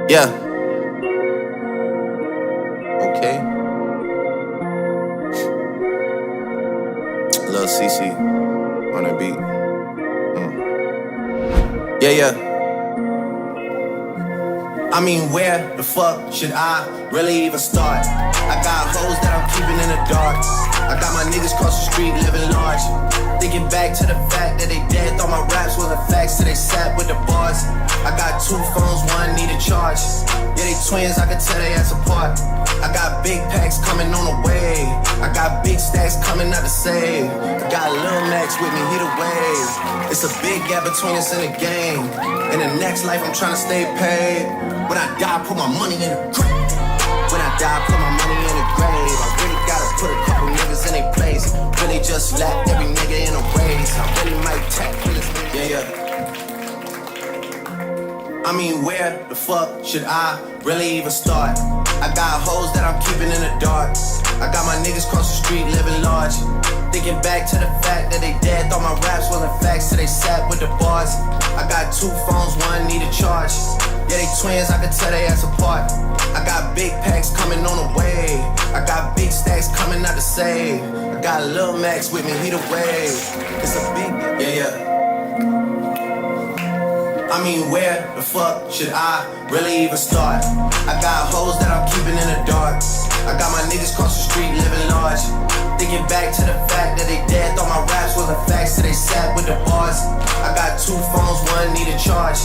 Yeah. Okay. Lil CC on the beat. Yeah, yeah. I mean, where the fuck should I really even start? I got hoes that I'm keeping in the dark. I got my niggas cross the street living large. Thinking back to the fact that they dead, thought my raps wasn't facts, so they sat with the bars. I got 2 phones, one need a charge. Yeah, they twins, I can tell they ass apart. I got big packs coming on the way. I got big stacks coming out to save. I got Lil Max with me, he the wave. It's a big gap between us in the game. In the next life, I'm trying to stay paid. When I die, put my money in the grave. When I die, put my money in the grave. I really gotta put a couple niggas in their place. Really just slap every nigga in a race. I really might tap for this nigga. Yeah, yeah. I mean, where the fuck should I really even start? I got hoes that I'm keeping in the dark. I got my niggas cross the street living large. Thinking back to the fact that they dead, thought my raps wasn't facts, so they sat with the bars. I got 2 phones, one need a charge. Yeah, they twins, I can tell they ass apart. I got big packs coming on the way. I got big stacks coming out to save. I got Lil Max with me, he the wave. It's a big, yeah, yeah. I mean, where the fuck should I really even start? I got hoes that I'm keeping in the dark. I got my niggas cross the street living large. Thinking back to the fact that they dead, thought my raps wasn't facts, so they sat with the bars. I got 2 phones, one need a charge.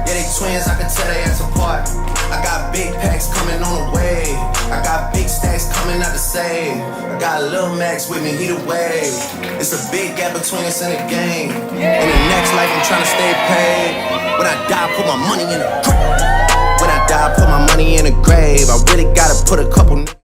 Yeah, they twins, I can tell they ass apart. I got big packs coming on the way. I got big stacks coming out to save. I got Lil Max with me, he the wave. It's a big gap between us in the game. In the next life, I'm trying to stay paid. When I die, put my money in the grave.